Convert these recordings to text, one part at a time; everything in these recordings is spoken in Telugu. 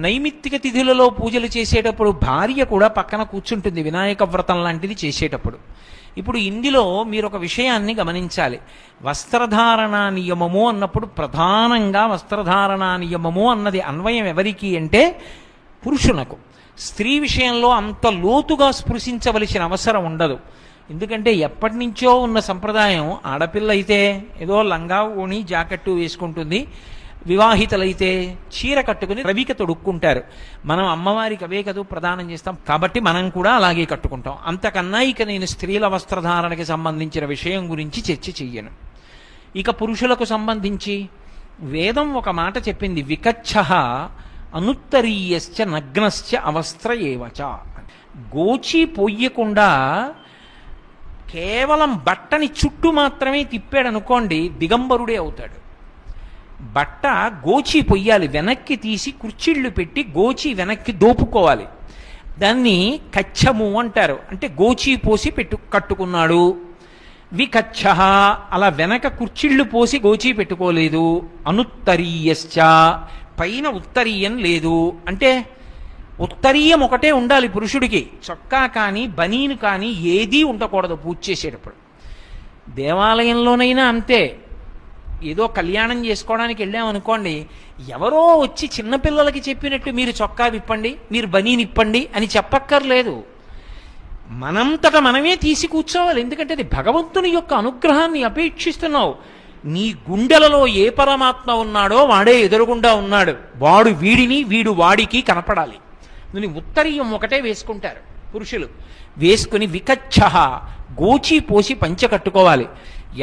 నైమిత్తిక తిథులలో పూజలు చేసేటప్పుడు భార్య కూడా పక్కన కూర్చుంటుంది వినాయక వ్రతం లాంటిది చేసేటప్పుడు. ఇప్పుడు ఇందులో మీరు ఒక విషయాన్ని గమనించాలి. వస్త్రధారణ నియమము అన్నప్పుడు ప్రధానంగా వస్త్రధారణ నియమము అన్నది అన్వయం ఎవరికి అంటే పురుషునకు. స్త్రీ విషయంలో అంత లోతుగా స్పృశించవలసిన అవసరం ఉండదు. ఎందుకంటే ఎప్పటి నుంచో ఉన్న సంప్రదాయం, ఆడపిల్ల అయితే ఏదో లంగా ఓణి జాకెట్టు వేసుకుంటుంది, వివాహితలైతే చీర కట్టుకుని రవిక తొడుక్కుంటారు. మనం అమ్మవారికి అవే కదూ ప్రదానం చేస్తాం, కాబట్టి మనం కూడా అలాగే కట్టుకుంటాం. అంతకన్నా ఇక నేను స్త్రీల వస్త్రధారణకి సంబంధించిన విషయం గురించి చర్చ చెయ్యను. ఇక పురుషులకు సంబంధించి వేదం ఒక మాట చెప్పింది, వికచ్చః అనుత్తరీయశ్చ నగ్నశ్చ అవస్త్ర ఏవచ. గోచి పొయ్యకుండా కేవలం బట్టని చుట్టూ మాత్రమే తిప్పాడనుకోండి, దిగంబరుడే అవుతాడు. బట్ట గోచి పొయ్యాలి, వెనక్కి తీసి కుర్చీళ్ళు పెట్టి గోచి వెనక్కి దోపుకోవాలి. దాన్ని కచ్చము అంటారు. అంటే గోచి పోసి కట్టుకున్నాడు. వికచ్చః అలా వెనక కుర్చీళ్ళు పోసి గోచి పెట్టుకోలేదు. అనుత్తరీయశ్చ పైన ఉత్తరీయం లేదు. అంటే ఉత్తరీయం ఒకటే ఉండాలి పురుషుడికి, చొక్కా కానీ బనీను కానీ ఏదీ ఉండకూడదు పూజ చేసేటప్పుడు. దేవాలయంలోనైనా అంతే. ఏదో కళ్యాణం చేసుకోవడానికి వెళ్ళామనుకోండి, ఎవరో వచ్చి చిన్నపిల్లలకి చెప్పినట్టు మీరు చొక్కా విప్పండి, మీరు బనీని ఇప్పండి అని చెప్పక్కర్లేదు. మనంతట మనమే తీసి కూర్చోవాలి. ఎందుకంటే అది భగవంతుని యొక్క అనుగ్రహాన్ని అపేక్షిస్తున్నావు. నీ గుండెలలో ఏ పరమాత్మ ఉన్నాడో వాడే ఎదురుగుండా ఉన్నాడు. వాడు వీడిని, వీడు వాడికి కనపడాలి. నువ్వు ఉత్తరీయం ఒకటే వేసుకుంటారు పురుషులు. వేసుకుని వికచ్చః గోచి పోసి పంచ కట్టుకోవాలి.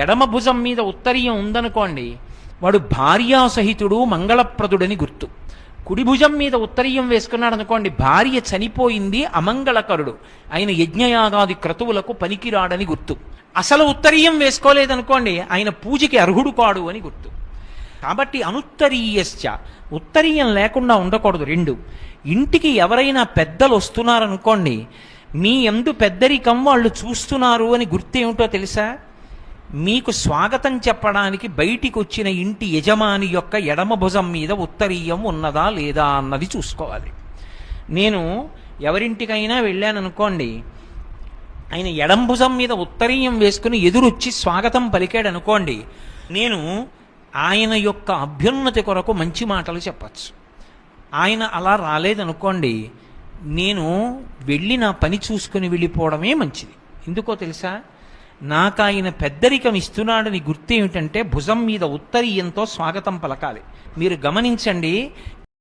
ఎడమ భుజం మీద ఉత్తరీయం ఉందనుకోండి, వాడు భార్యాసహితుడు మంగళప్రదుడని గుర్తు. కుడి భుజం మీద ఉత్తరీయం వేసుకున్నాడు అనుకోండి, భార్య చనిపోయింది, అమంగళకరుడు, ఆయన యజ్ఞయాగాది క్రతువులకు పనికిరాడని గుర్తు. అసలు ఉత్తరీయం వేసుకోలేదనుకోండి, ఆయన పూజకి అర్హుడు కాడు అని గుర్తు. కాబట్టి అనుత్తరీయశ్చ ఉత్తరీయం లేకుండా ఉండకూడదు. రెండు, ఇంటికి ఎవరైనా పెద్దలు వస్తున్నారనుకోండి, మీ యందు పెద్దరికం వాళ్ళు చూస్తున్నారు అని గుర్తేమిటో తెలుసా? మీకు స్వాగతం చెప్పడానికి బయటికి వచ్చిన ఇంటి యజమాని యొక్క ఎడమ భుజం మీద ఉత్తరీయం ఉన్నదా లేదా అన్నది చూసుకోవాలి. నేను ఎవరింటికైనా వెళ్ళాననుకోండి, ఆయన ఎడం భుజం మీద ఉత్తరీయం వేసుకుని ఎదురొచ్చి స్వాగతం పలికాడు అనుకోండి, నేను ఆయన యొక్క అభ్యున్నతి కొరకు మంచి మాటలు చెప్పచ్చు. ఆయన అలా రాలేదనుకోండి, నేను వెళ్ళి నా పని చూసుకుని వెళ్ళిపోవడమే మంచిది. ఎందుకో తెలుసా? నాకు ఆయన పెద్దరికం ఇస్తున్నాడని గుర్తేమిటంటే భుజం మీద ఉత్తరీయంతో స్వాగతం పలకాలి. మీరు గమనించండి,